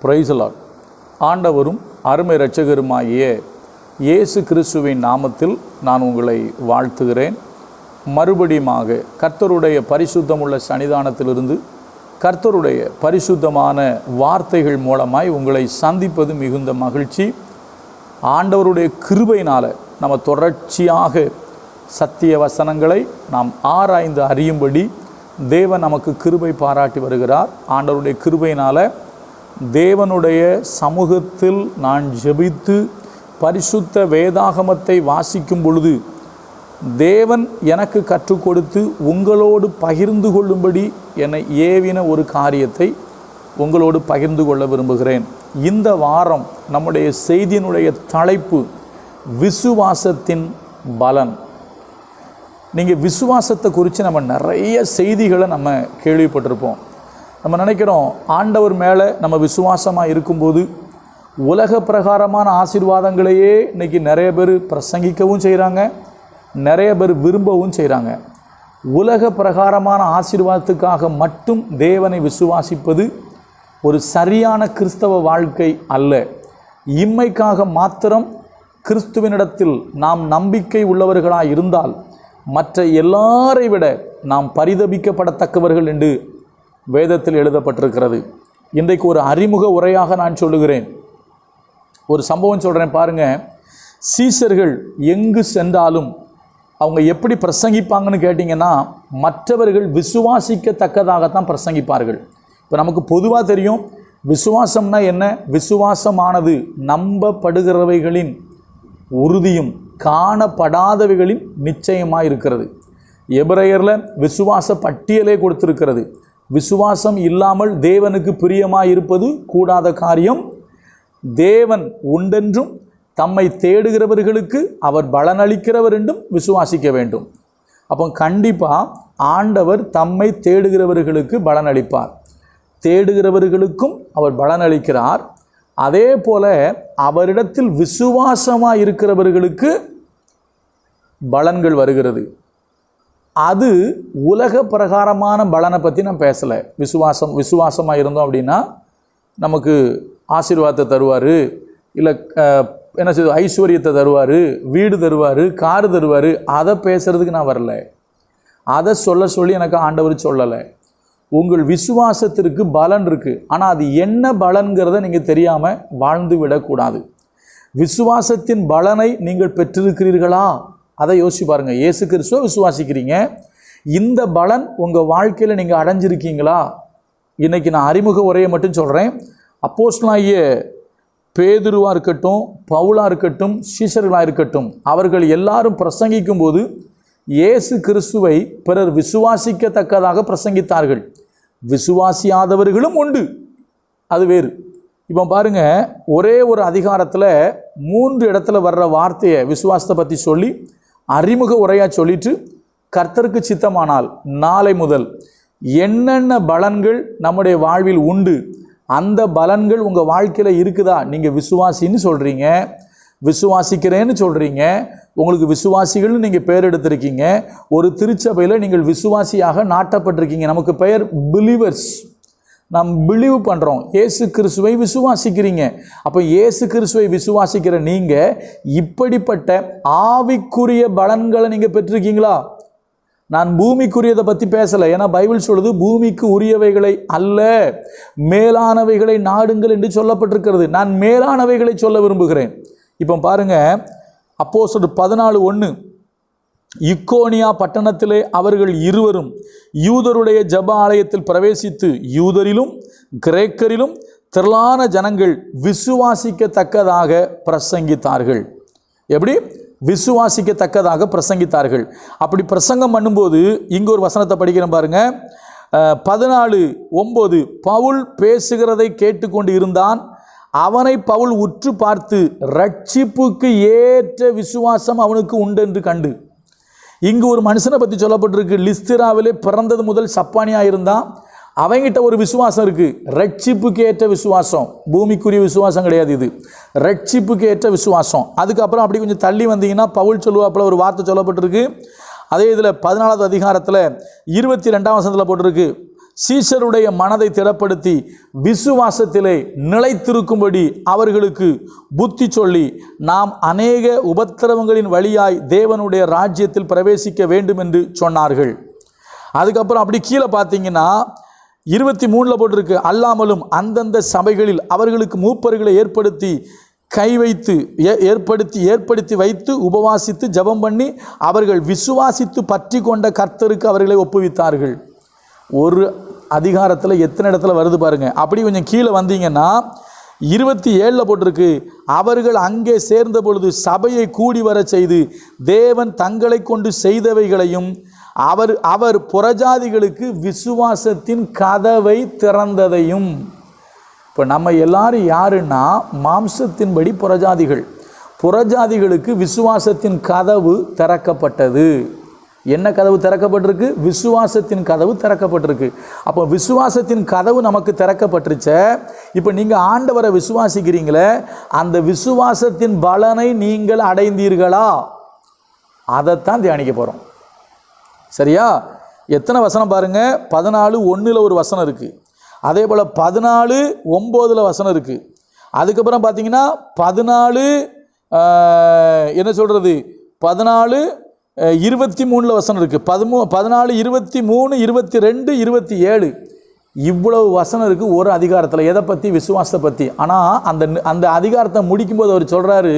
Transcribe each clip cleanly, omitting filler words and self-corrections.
Praise the Lord. ஆண்டவரும் அருமை இரட்சகருமாகிய இயேசு கிறிஸ்துவின் நாமத்தில் நான் உங்களை வாழ்த்துகிறேன். மறுபடியுமாக கர்த்தருடைய பரிசுத்தமுள்ள சன்னிதானத்திலிருந்து கர்த்தருடைய பரிசுத்தமான வார்த்தைகள் மூலமாய் உங்களை சந்திப்பது மிகுந்த மகிழ்ச்சி. ஆண்டவருடைய கிருபையினால் நம்ம தொடர்ச்சியாக சத்திய வசனங்களை நாம் ஆராய்ந்து அறியும்படி தேவன் நமக்கு கிருபை பாராட்டி வருகிறார். ஆண்டவருடைய கிருபையினால் தேவனுடைய சமூகத்தில் நான் ஜெபித்து பரிசுத்த வேதாகமத்தை வாசிக்கும் பொழுது தேவன் எனக்கு கற்றுக் கொடுத்து உங்களோடு பகிர்ந்து கொள்ளும்படி என்னை ஏவின ஒரு காரியத்தை உங்களோடு பகிர்ந்து கொள்ள விரும்புகிறேன். இந்த வாரம் நம்முடைய செய்தியினுடைய தலைப்பு விசுவாசத்தின் பலன். நீங்கள் விசுவாசத்தை குறித்து நம்ம நிறைய செய்திகளை நம்ம கேள்விப்பட்டிருப்போம். நம்ம நினைக்கிறோம் ஆண்டவர் மேலே நம்ம விசுவாசமாக இருக்கும்போது உலக பிரகாரமான ஆசீர்வாதங்களையே இன்றைக்கி நிறைய பேர் பிரசங்கிக்கவும் செய்கிறாங்க, நிறைய பேர் விரும்பவும் செய்கிறாங்க. உலக பிரகாரமான ஆசீர்வாதத்துக்காக மட்டும் தேவனை விசுவாசிப்பது ஒரு சரியான கிறிஸ்தவ வாழ்க்கை அல்ல. இம்மைக்காக மாத்திரம் கிறிஸ்துவனிடத்தில் நாம் நம்பிக்கை உள்ளவர்களாக இருந்தால் மற்ற எல்லாரை விட நாம் பரிதபிக்கப்படத்தக்கவர்கள் என்று வேதத்தில் எழுதப்பட்டிருக்கிறது. இன்றைக்கு ஒரு அறிமுக உரையாக நான் சொல்லுகிறேன். ஒரு சம்பவம் சொல்கிறேன் பாருங்கள். சீசர்கள் எங்கு சென்றாலும் அவங்க எப்படி பிரசங்கிப்பாங்கன்னு கேட்டிங்கன்னா மற்றவர்கள் விசுவாசிக்கத்தக்கதாகத்தான் பிரசங்கிப்பார்கள். இப்போ நமக்கு பொதுவாக தெரியும் விசுவாசம்னா என்ன. விசுவாசமானது நம்பப்படுகிறவைகளின் உறுதியும் காணப்படாதவைகளின் நிச்சயமாக இருக்கிறது. எபிரேயரில் விசுவாச பட்டியலே கொடுத்திருக்கிறது. விசுவாசம் இல்லாமல் தேவனுக்கு பிரியமாக இருப்பது கூடாத காரியம். தேவன் உண்டென்றும் தம்மை தேடுகிறவர்களுக்கு அவர் பலனளிக்கிறவர் என்றும் விசுவாசிக்க வேண்டும். அப்போ கண்டிப்பாக ஆண்டவர் தம்மை தேடுகிறவர்களுக்கு பலனளிப்பார், தேடுகிறவர்களுக்கும் அவர் பலனளிக்கிறார். அதே போல அவரிடத்தில் விசுவாசமாக இருக்கிறவர்களுக்கு பலன்கள் வருகிறது. அது உலக பிரகாரமான பலனை பற்றி நான் பேசலை. விசுவாசமாக இருந்தோம் அப்படின்னா நமக்கு ஆசீர்வாதத்தை தருவார், இல்லை என்ன செய்ய ஐஸ்வர்யத்தை தருவார், வீடு தருவார், காரு தருவார், அதை பேசுகிறதுக்கு நான் வரல. அதை சொல்லி எனக்கு ஆண்டவர் சொல்லலை. உங்கள் விசுவாசத்திற்கு பலன் இருக்குது, ஆனால் அது என்ன பலன்கிறத நீங்கள் தெரியாமல் வாழ்ந்து விடக்கூடாது. விசுவாசத்தின் பலனை நீங்கள் பெற்றிருக்கிறீர்களா அதை யோசிச்சு பாருங்கள். இயேசு கிறிஸ்துவை விசுவாசிக்கிறீங்க, இந்த பலன் உங்கள் வாழ்க்கையில் நீங்கள் அடைஞ்சிருக்கீங்களா? இன்றைக்கி நான் அறிமுக உரையை மட்டும் சொல்கிறேன். அப்போஸ்தலனாகிய பேதுருவாக இருக்கட்டும், பவுலாக இருக்கட்டும், சீஷர்களாக இருக்கட்டும், அவர்கள் எல்லாரும் பிரசங்கிக்கும் போது இயேசு கிறிஸ்துவை பிறர் விசுவாசிக்கத்தக்கதாக பிரசங்கித்தார்கள். விசுவாசியாதவர்களும் உண்டு, அது வேறு. இப்போ பாருங்கள், ஒரே ஒரு அதிகாரத்தில் 3 இடத்துல வர்ற வார்த்தையை விசுவாசத்தை பற்றி சொல்லி அறிமுக உரையாக சொல்லிட்டு கர்த்தருக்கு சித்தமானால் நாளை முதல் என்னென்ன பலன்கள் நம்முடைய வாழ்வில் உண்டு, அந்த பலன்கள் உங்கள் வாழ்க்கையில் இருக்குதா? நீங்கள் விசுவாசின்னு சொல்கிறீங்க, விசுவாசிக்கிறேன்னு சொல்கிறீங்க, உங்களுக்கு விசுவாசிகள்னு நீங்கள் பெயர் எடுத்திருக்கீங்க, ஒரு திருச்சபையில் நீங்கள் விசுவாசியாக நாட்டப்பட்டிருக்கீங்க. நமக்கு பெயர் பிலீவர்ஸ். நாம் பிலீவ் பண்ணுறோம், இயேசு கிறிஸ்துவை விசுவாசிக்கிறீங்க. அப்போ இயேசு கிறிஸ்துவை விசுவாசிக்கிற நீங்கள் இப்படிப்பட்ட ஆவிக்குரிய பலன்களை நீங்கள் பெற்றிருக்கீங்களா? நான் பூமிக்குரியதை பற்றி பேசலை, ஏன்னா பைபிள் சொல்லுது பூமிக்கு உரியவைகளை அல்ல மேலானவைகளை நாடுங்கள் என்று சொல்லப்பட்டிருக்கிறது. நான் மேலானவைகளை சொல்ல விரும்புகிறேன். இப்போ பாருங்கள், அப்போஸ்தலர் 14:1, இக்கோனியா பட்டணத்திலே அவர்கள் இருவரும் யூதருடைய ஜெப ஆலயத்தில் பிரவேசித்து யூதரிலும் கிரேக்கரிலும் திரளான ஜனங்கள் விசுவாசிக்கத்தக்கதாக பிரசங்கித்தார்கள். எப்படி? விசுவாசிக்கத்தக்கதாக பிரசங்கித்தார்கள். அப்படி பிரசங்கம் பண்ணும்போது இங்கே ஒரு வசனத்தை படிக்கிறேன் பாருங்க. 14:9, பவுல் பேசுகிறதை கேட்டுக்கொண்டு இருந்தான். அவனை பவுல் உற்று பார்த்து ரட்சிப்புக்கு ஏற்ற விசுவாசம் அவனுக்கு உண்டென்று கண்டு. இங்கு ஒரு மனுஷனை பற்றி சொல்லப்பட்டிருக்கு. லிஸ்திராவிலே பிறந்தது முதல் சப்பானியாக இருந்தான். அவங்கிட்ட ஒரு விசுவாசம் இருக்குது, ரட்சிப்புக்கு ஏற்ற விசுவாசம். பூமிக்குரிய விசுவாசம் கிடையாது இது, ரட்சிப்புக்கு ஏற்ற விசுவாசம். அதுக்கப்புறம் அப்படி கொஞ்சம் தள்ளி வந்தீங்கன்னா பவுல் சொல்லுவாப்பில் ஒரு வார்த்தை சொல்லப்பட்டிருக்கு. அதே இதில் 14வது அதிகாரத்தில் 22ஆம் வசனத்தில் போட்டிருக்கு, சீஷருடைய மனதை திடப்படுத்தி விசுவாசத்திலே நிலைத்திருக்கும்படி அவர்களுக்கு புத்தி சொல்லி, நாம் அநேக உபத்திரவங்களின் வழியாய் தேவனுடைய ராஜ்யத்தில் பிரவேசிக்க வேண்டும் என்று சொன்னார்கள். அதுக்கப்புறம் அப்படி கீழே பார்த்தீங்கன்னா 23 போட்டிருக்கு, அல்லாமலும் அந்தந்த சபைகளில் அவர்களுக்கு மூப்பர்களை ஏற்படுத்தி வைத்து உபவாசித்து ஜெபம் பண்ணி அவர்கள் விசுவாசித்து பற்றி கொண்ட கர்த்தருக்கு அவர்களை ஒப்புவித்தார்கள். ஒரு அதிகாரத்தில் எத்தனை இடத்துல வருது பாருங்க. அப்படி கொஞ்சம் கீழே வந்தீங்கன்னா 27 போட்டிருக்கு, அவர்கள் அங்கே சேர்ந்த பொழுது சபையை கூடி வர செய்து தேவன் தங்களை கொண்டு செய்தவைகளையும் அவர் புறஜாதிகளுக்கு விசுவாசத்தின் கதவை திறந்ததையும். இப்போ நம்ம எல்லாரும் யாருன்னா மாம்சத்தின்படி புறஜாதிகளுக்கு விசுவாசத்தின் கதவு திறக்கப்பட்டது. என்ன கதவு திறக்கப்பட்டிருக்கு? விசுவாசத்தின் கதவு திறக்கப்பட்டிருக்கு. அப்போ விசுவாசத்தின் கதவு நமக்கு திறக்கப்பட்டுருச்ச. இப்போ நீங்கள் ஆண்டவரை விசுவாசிக்கிறீங்களே, அந்த விசுவாசத்தின் பலனை நீங்கள் அடைந்தீர்களா? அதைத்தான் தியானிக்க போகிறோம். சரியா? எத்தனை வசனம் பாருங்கள். 14:1 ஒரு வசனம் இருக்குது. அதே போல் 14:9 வசனம் இருக்குது. அதுக்கப்புறம் பார்த்தீங்கன்னா 14 என்ன சொல்கிறது 14:23 வசனம் இருக்குது. 14, 23, 22, 27 இவ்வளவு வசனம் இருக்குது ஒரு அதிகாரத்தில். எதை பற்றி? விசுவாசத்தை பற்றி. ஆனால் அந்த அதிகாரத்தை முடிக்கும்போது அவர் சொல்கிறாரு,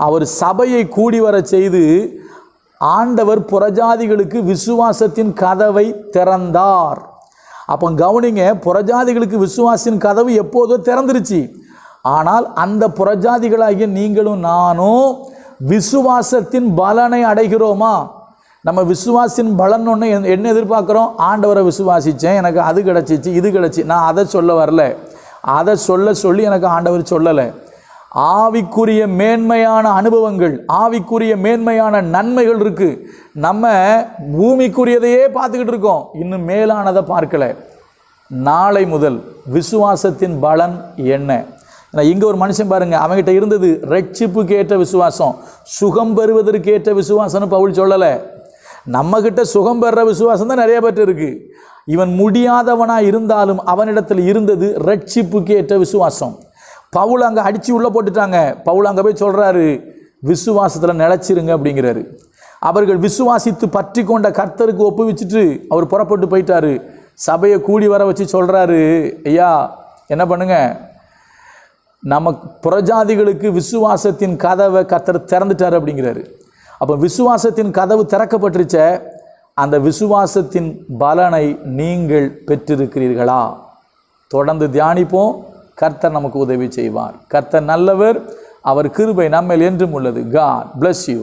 அவர் சபையை கூடி வர செய்து ஆண்டவர் புறஜாதிகளுக்கு விசுவாசத்தின் கதவை திறந்தார். அப்போ கவனிங்க, புறஜாதிகளுக்கு விசுவாசத்தின் கதவு எப்போதோ திறந்துருச்சு. ஆனால் அந்த புறஜாதிகளாகிய நீங்களும் நானும் விசுவாசத்தின் பலனை அடைகிறோமா? நம்ம விசுவாசத்தின் பலன் ஒன்று என்ன எதிர்பார்க்குறோம்? ஆண்டவரை விசுவாசித்தேன், எனக்கு அது கிடச்சிச்சு, இது கிடச்சி. நான் அதை சொல்ல வரல, அதை சொல்லி எனக்கு ஆண்டவர் சொல்லலை. ஆவிக்குரிய மேன்மையான அனுபவங்கள், ஆவிக்குரிய மேன்மையான நன்மைகள் இருக்குது. நம்ம பூமிக்குரியதையே பார்த்துக்கிட்டு இருக்கோம், இன்னும் மேலானதை பார்க்கல. நாளை முதல் விசுவாசத்தின் பலன் என்ன? இங்கே ஒரு மனுஷன் பாருங்க, அவங்ககிட்ட இருந்தது ரட்சிப்புக்கு ஏற்ற விசுவாசம், சுகம் பெறுவதற்கு ஏற்ற விசுவாசம்னு பவுல் சொல்லலை. நம்மக்கிட்ட சுகம் பெறுற விசுவாசம் தான் நிறைய பேர் இருக்குது. இவன் முடியாதவனாக இருந்தாலும் அவனிடத்தில் இருந்தது ரட்சிப்புக்கு ஏற்ற விசுவாசம். பவுல் அங்கே அடித்து உள்ளே போட்டுட்டாங்க. பவுல் அங்கே போய் சொல்கிறாரு, விசுவாசத்தில் நிலச்சிருங்க அப்படிங்கிறாரு. அவர்கள் விசுவாசித்து பற்றி கொண்ட கர்த்தருக்கு ஒப்புவிச்சுட்டு அவர் புறப்பட்டு போயிட்டாரு. சபையை கூடி வர வச்சு சொல்கிறாரு, ஐயா என்ன பண்ணுங்க, நம்ம புறஜாதிகளுக்கு விசுவாசத்தின் கதவை கர்த்தர் திறந்துட்டார் அப்படிங்கிறாரு. அப்போ விசுவாசத்தின் கதவு திறக்கப்பட்டுருச்ச, அந்த விசுவாசத்தின் பலனை நீங்கள் பெற்றிருக்கிறீர்களா? தொடர்ந்து தியானிப்போம். கர்த்தர் நமக்கு உதவி செய்வார். கர்த்தர் நல்லவர், அவர் கிருபை நம்மேல் என்றும் உள்ளது. God bless you.